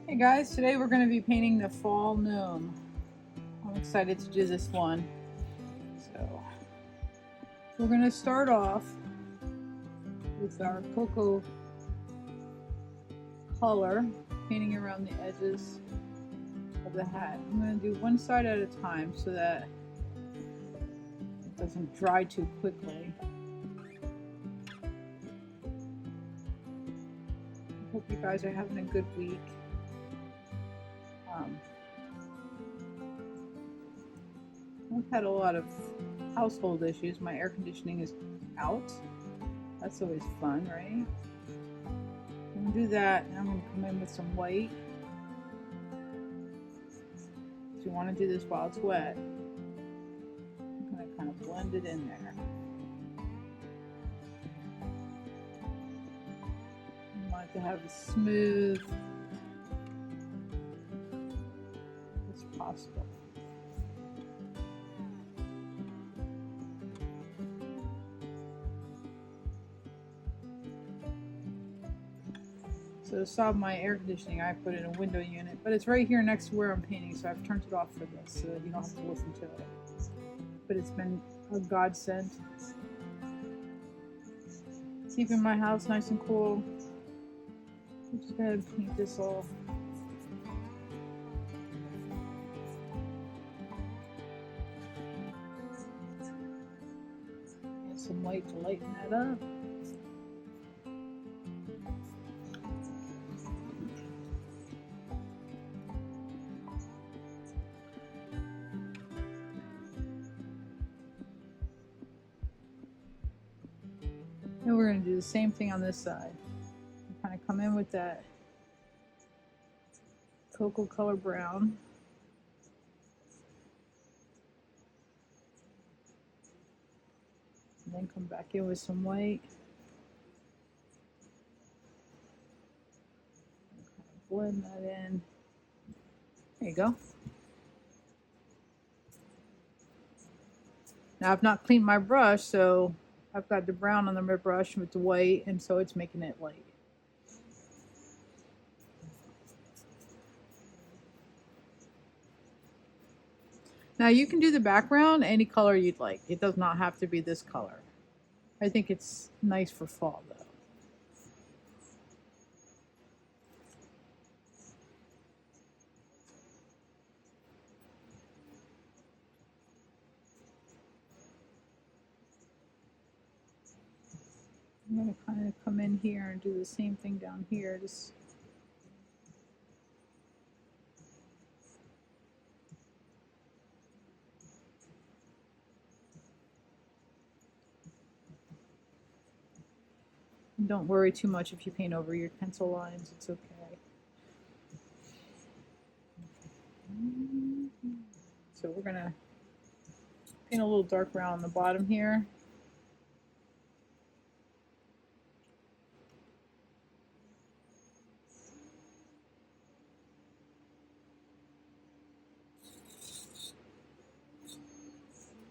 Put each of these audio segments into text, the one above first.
Hey guys, today we're going to be painting the fall gnome. I'm excited to do this one. So we're going to start off with our cocoa color, painting around the edges of the hat. I'm going to do one side at a time so that it doesn't dry too quickly. I hope you guys are having a good week. I've had a lot of household issues. My air conditioning is out. That's always fun, right? I'm going to do that, and I'm going to come in with some white. So you want to do this while it's wet. I'm going to kind of blend it in there. You want it to have as smooth as possible. So to solve my air conditioning, I put in a window unit, but it's right here next to where I'm painting, so I've turned it off for this so that you don't have to listen to it. But it's been a godsend. Keeping my house nice and cool. I'm just gonna paint this all. Add some white to lighten that up. And we're going to do the same thing on this side. Kind of come in with that cocoa color brown. And then come back in with some white. Kind of blend that in. There you go. Now I've not cleaned my brush, so I've got the brown on the brush with the white, and so it's making it light. Now you can do the background any color you'd like. It does not have to be this color. I think it's nice for fall though. I'm going to kind of come in here and do the same thing down here. Just don't worry too much if you paint over your pencil lines. It's okay. So we're going to paint a little dark brown on the bottom here.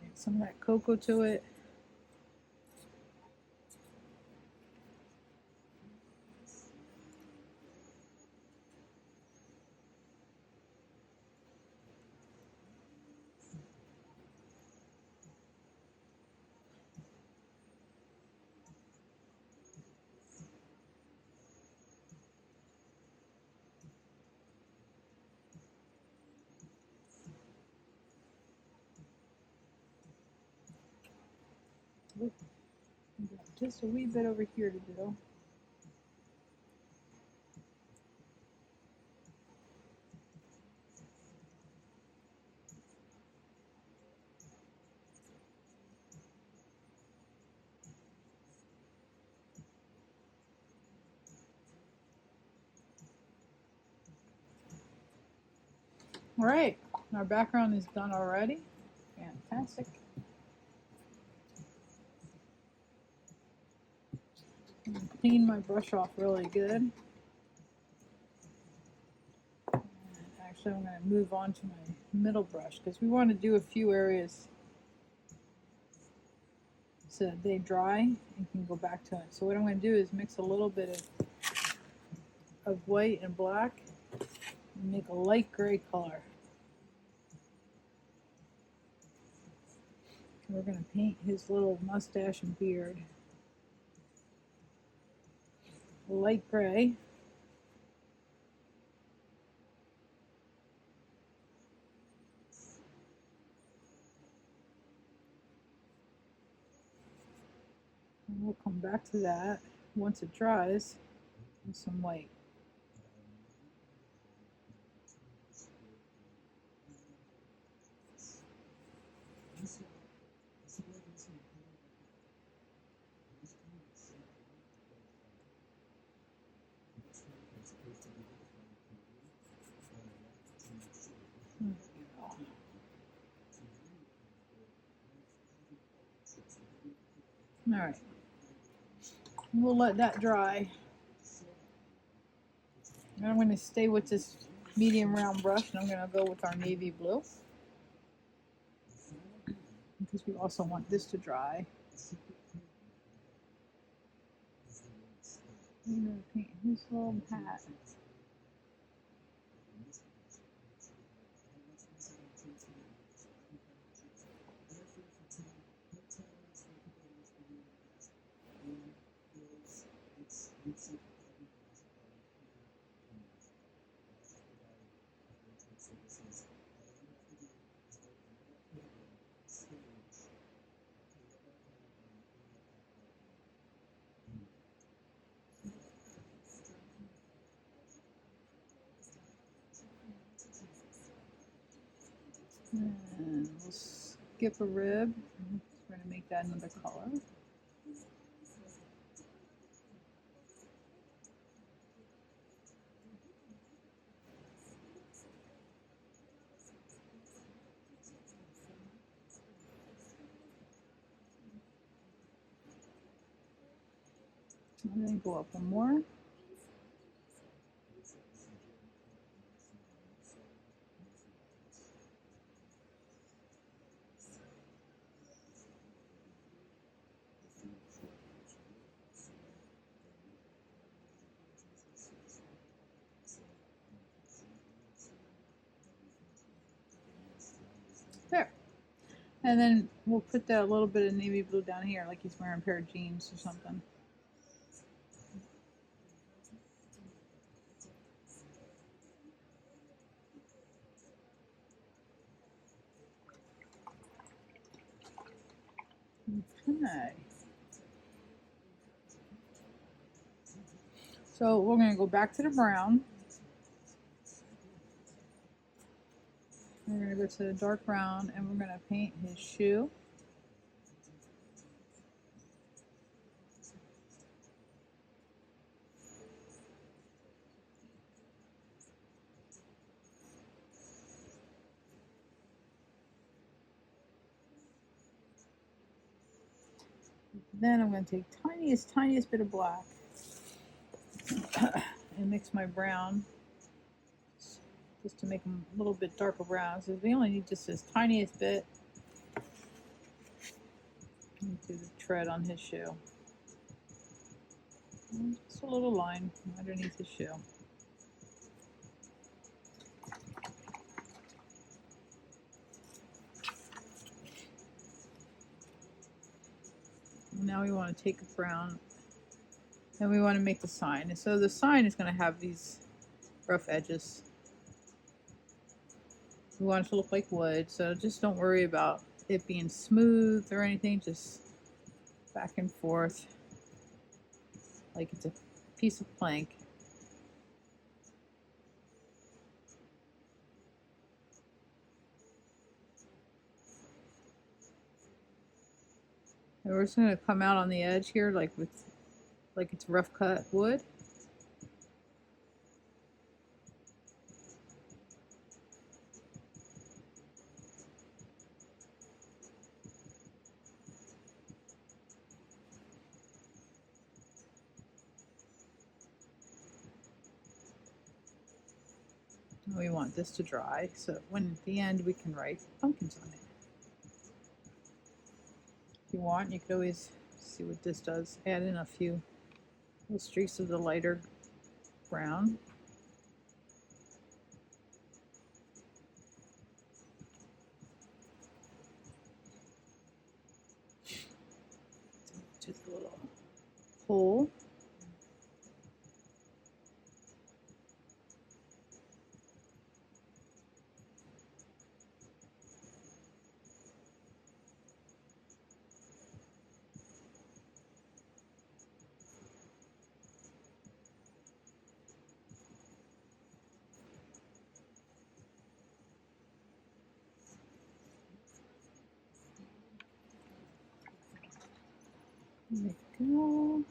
Add some of that cocoa to it. Just a wee bit over here to do. All right, our background is done already. Fantastic. Clean my brush off really good. And actually, I'm going to move on to my middle brush because we want to do a few areas so that they dry and can go back to it. So what I'm going to do is mix a little bit of white and black and make a light gray color. We're going to paint his little mustache and beard light gray. And we'll come back to that once it dries with some white. All right, we'll let that dry. And I'm going to stay with this medium round brush, and I'm going to go with our navy blue because we also want this to dry. I'm going to paint his little hat. And we'll skip a rib. We're going to make that another color. And then go up one more. There. And then we'll put that little bit of navy blue down here like he's wearing a pair of jeans or something. Okay. So we're going to go back to the brown. We're going to go to the dark brown and we're going to paint his shoe. Then I'm going to take tiniest bit of black and mix my brown just to make them a little bit darker brown. So we only need just this tiniest bit into the tread on his shoe. And just a little line underneath his shoe. Now we want to take a brown and we want to make the sign. And so the sign is going to have these rough edges. We want it to look like wood, so just don't worry about it being smooth or anything. Just back and forth like it's a piece of plank. And we're just going to come out on the edge here like it's rough cut wood. We want this to dry, so when at the end we can write pumpkins on it. If you want, you could always see what this does. Add in a few little streaks of the lighter brown. hole. There we go.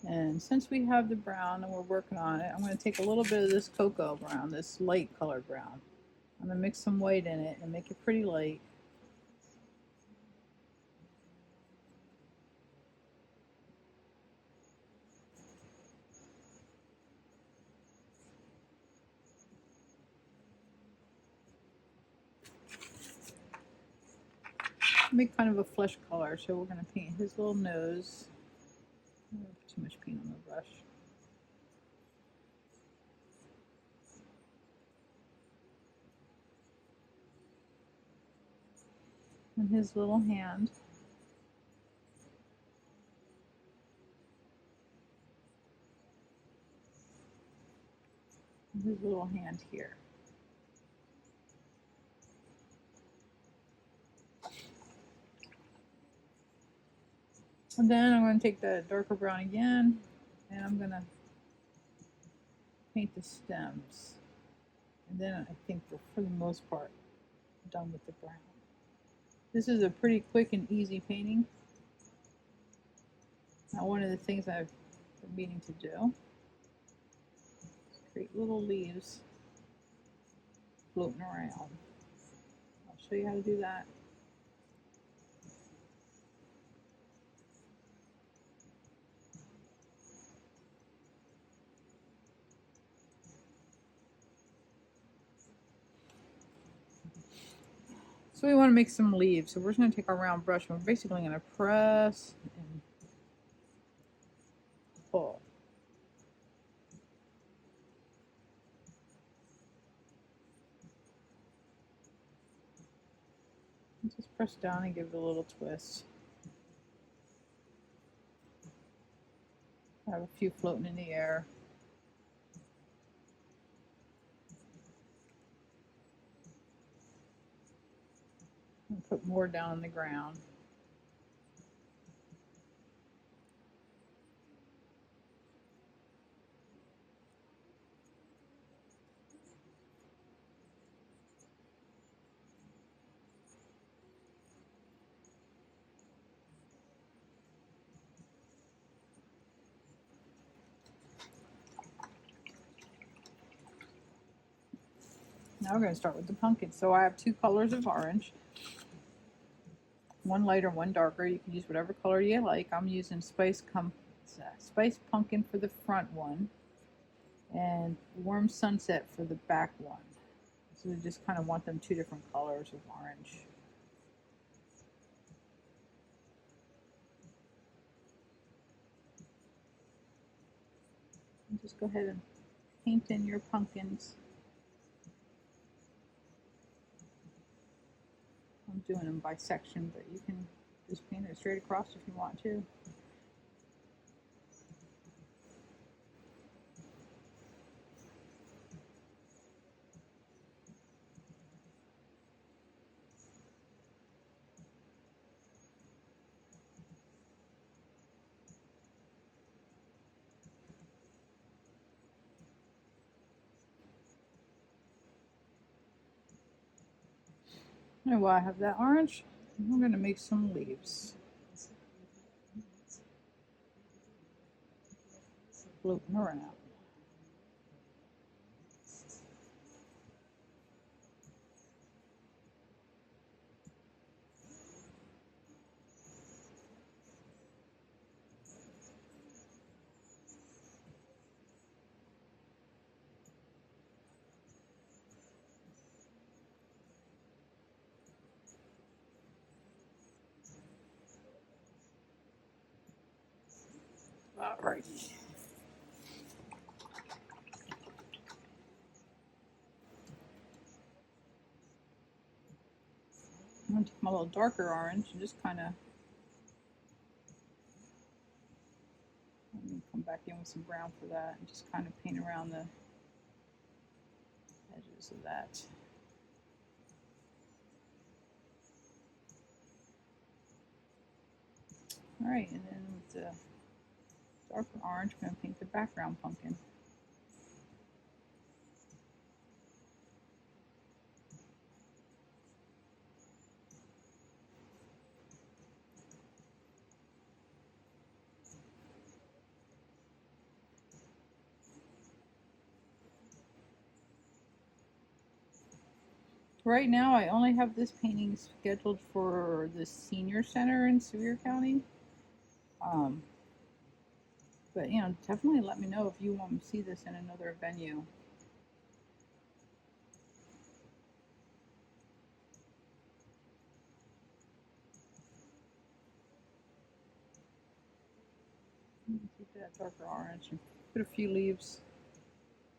And since we have the brown and we're working on it, I'm going to take a little bit of this cocoa brown, this light colored brown. I'm going to mix some white in it and make it pretty light. Make kind of a flesh color, so we're going to paint his little nose. I don't put too much paint on the brush. And his little hand. And his little hand here. And then I'm going to take the darker brown again, and I'm going to paint the stems. And then I think we're, for the most part, done with the brown. This is a pretty quick and easy painting. Now, one of the things I've been meaning to do is create little leaves floating around. I'll show you how to do that. So we want to make some leaves. So we're just going to take our round brush and we're basically going to press and pull. And just press down and give it a little twist. I have a few floating in the air. And put more down on the ground. Now we're going to start with the pumpkin. So I have two colors of orange. One lighter, one darker. You can use whatever color you like. I'm using Spice Pumpkin for the front one and Warm Sunset for the back one. So we just kind of want them two different colors of orange. And just go ahead and paint in your pumpkins. I'm doing them by section, but you can just paint it straight across if you want to. And while I have that orange, I'm going to make some leaves. Floating around. Alrighty. I'm going to take my little darker orange and just kind of in with some brown for that and just kind of paint around the edges of that. All right, and then with the darker orange, I'm going to paint the background pumpkin. Right now, I only have this painting scheduled for the senior center in Sevier County. But you know, definitely let me know if you want to see this in another venue. Take that darker orange and put a few leaves.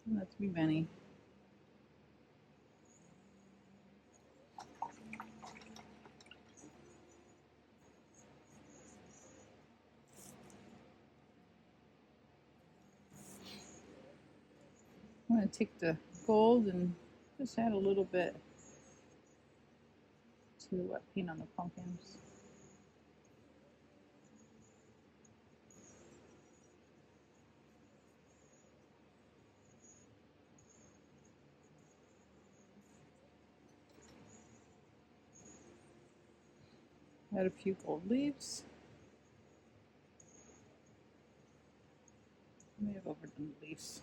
Not to be many. I'm going to take the gold and just add a little bit to the wet paint on the pumpkins. Add a few gold leaves. I may have overdone the leaves.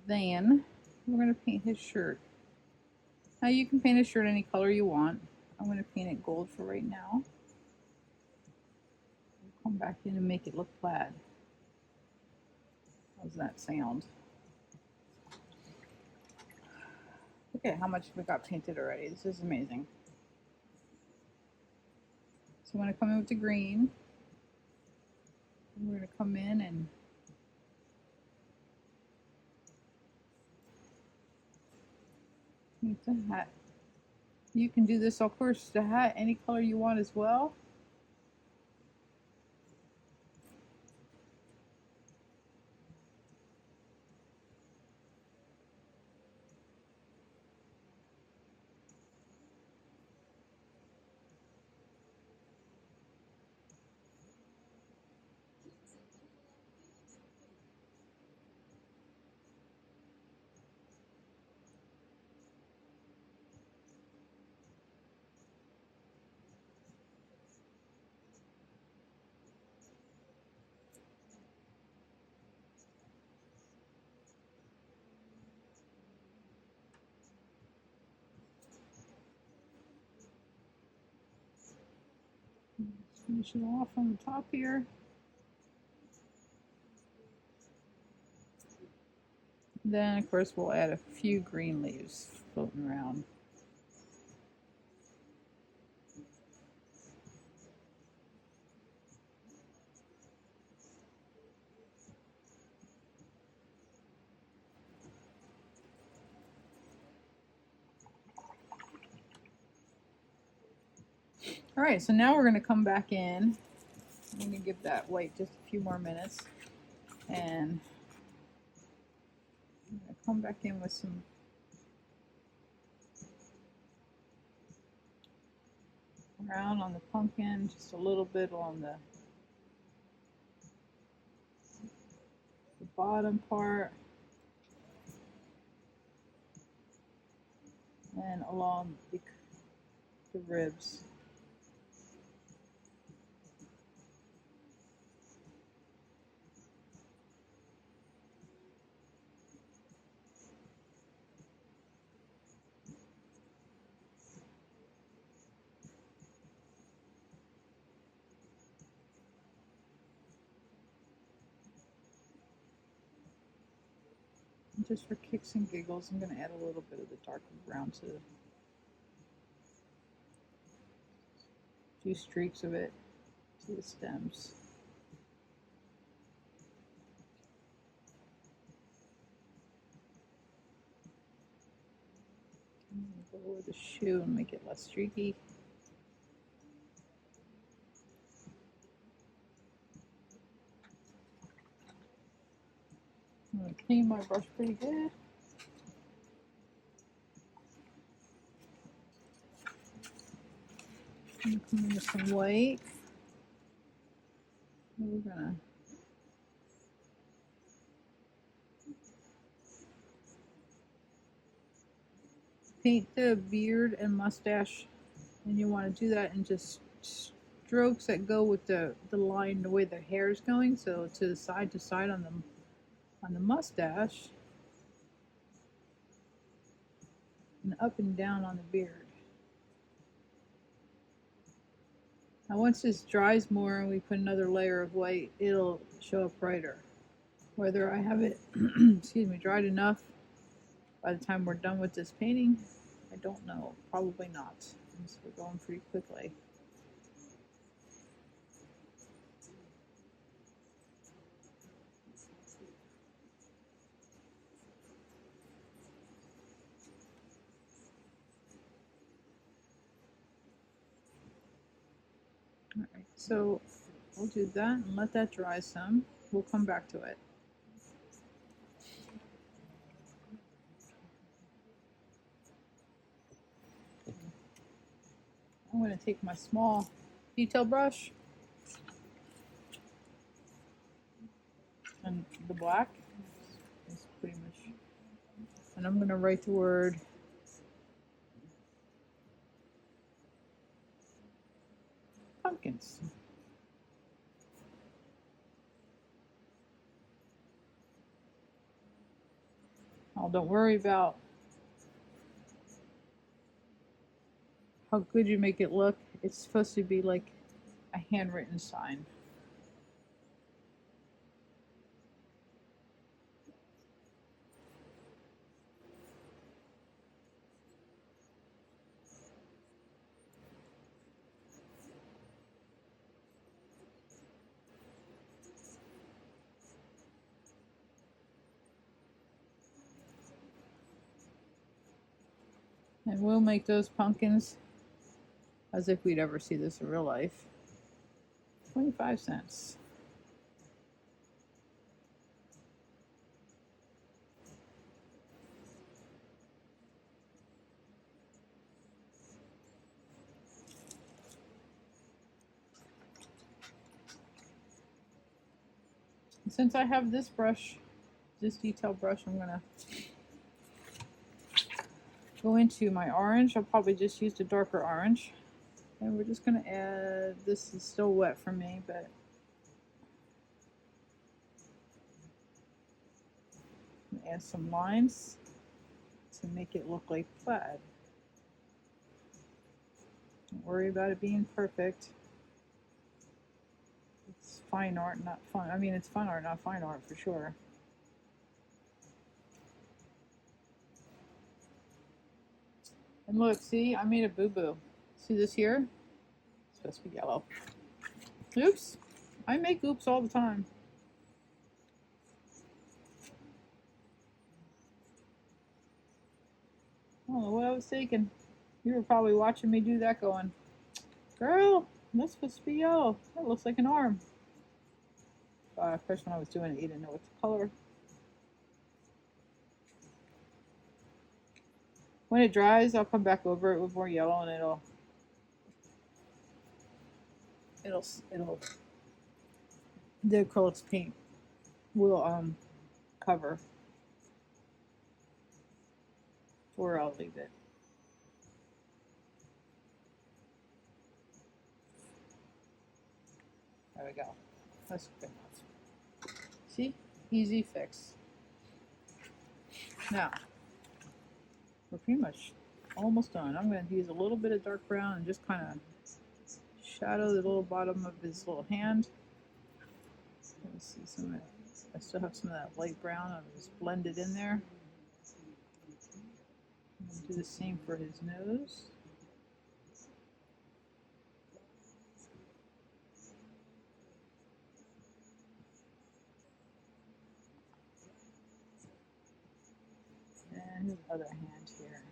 Then we're going to paint his shirt. Now you can paint his shirt any color you want. I'm going to paint it gold for right now. Come back in and make it look plaid. How's that sound? Look at how much we got painted already. This is amazing. So I'm going to come in with the green. And we're going to come in and paint the hat. You can do this, of course, the hat any color you want as well. Let's finish it off on the top here. Then, of course, we'll add a few green leaves floating around. All right, so now we're going to come back in. I'm going to give that white just a few more minutes. And I'm going to come back in with some brown on the pumpkin, just a little bit on the bottom part. And along the ribs. And just for kicks and giggles, I'm going to add a little bit of the darker brown to a few streaks of it to the stems. Go lower the shoe and make it less streaky. I'm going to clean my brush pretty good. I'm going to come in with some white. We're going to paint the beard and mustache, and you want to do that in just strokes that go with the line, the way the hair is going. So to side on the mustache, and up and down on the beard. Now once this dries more and we put another layer of white, it'll show up brighter. Whether I have it excuse me, dried enough by the time we're done with this painting, I don't know. Probably not, since we're going pretty quickly. Alright, so we'll do that and let that dry some. We'll come back to it. I'm going to take my small detail brush and the black is pretty much, and I'm going to write the word pumpkins. Oh, don't worry about how good you make it look. It's supposed to be like a handwritten sign. And we'll make those pumpkins as if we'd ever see this in real life. 25 cents. And since I have this brush, this detail brush, I'm gonna go into my orange. I'll probably just use the darker orange. And we're just gonna add, this is still wet for me, but add some lines to make it look like plaid. Don't worry about it being perfect. It's fine art, not fun. I mean, it's fun art, not fine art for sure. And look, see, I made a boo-boo. See this here? It's supposed to be yellow. Oops. I make oops all the time. I don't know what I was thinking. You were probably watching me do that going, girl, that's supposed to be yellow. That looks like an arm. Of course, when I was doing it, you didn't know what the color. When it dries, I'll come back over it with more yellow, and the acrylics paint will cover where I'll leave it. There we go. That's good enough. See? Easy fix. Now, we're pretty much almost done. I'm going to use a little bit of dark brown and just kind of shadow the little bottom of his little hand. Let me see some of it. I still have some of that light brown. I'll just blend it in there. And do the same for his nose. And his other hand here.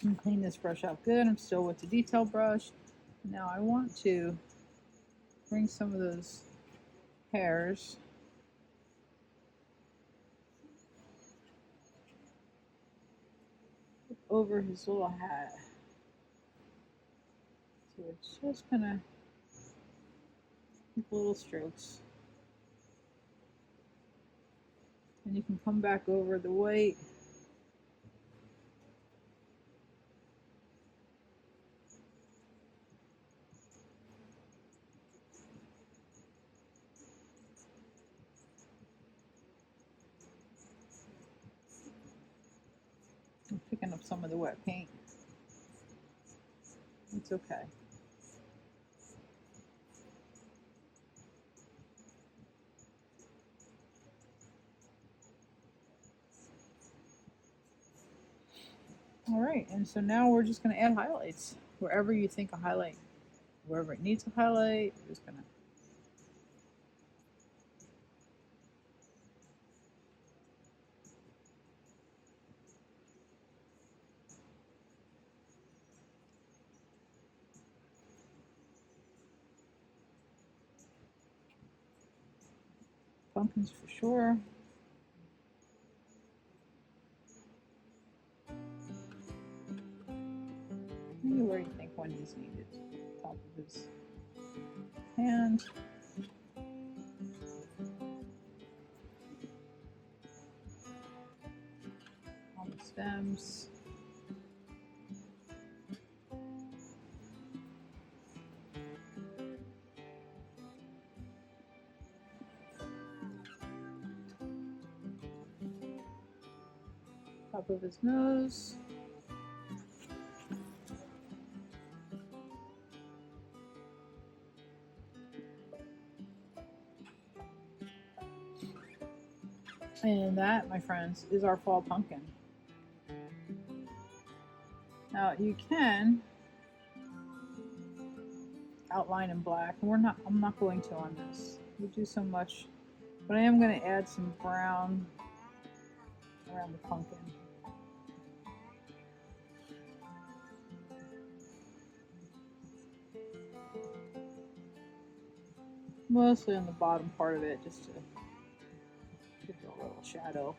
And clean this brush out good. I'm still with the detail brush. Now I want to bring some of those hairs over his little hat. So it's just gonna make little strokes. And you can come back over the white. I'm picking up some of the wet paint. It's okay. All right, and so now we're just going to add highlights wherever you think a highlight, wherever it needs a highlight. We're just going to pumpkins for sure. Maybe where you think one is needed. Top of his hand. On the stems. Top of his nose. And that, my friends, is our fall pumpkin. Now you can outline in black. I'm not going to on this. We do so much, but I am going to add some brown around the pumpkin. Mostly on the bottom part of it, just to give it a little shadow.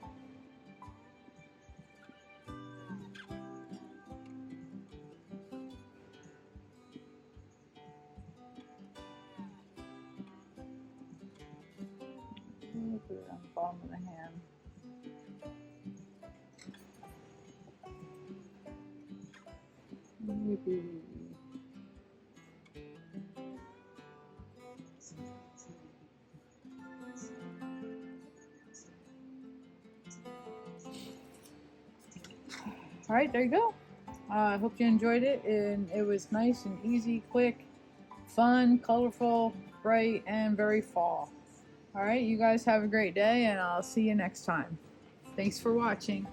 Put it on the bottom of the hand. Maybe. All right, there you go. I hope you enjoyed it, and it was nice and easy, quick, fun, colorful, bright, and very fall. All right, you guys have a great day, and I'll see you next time. Thanks for watching.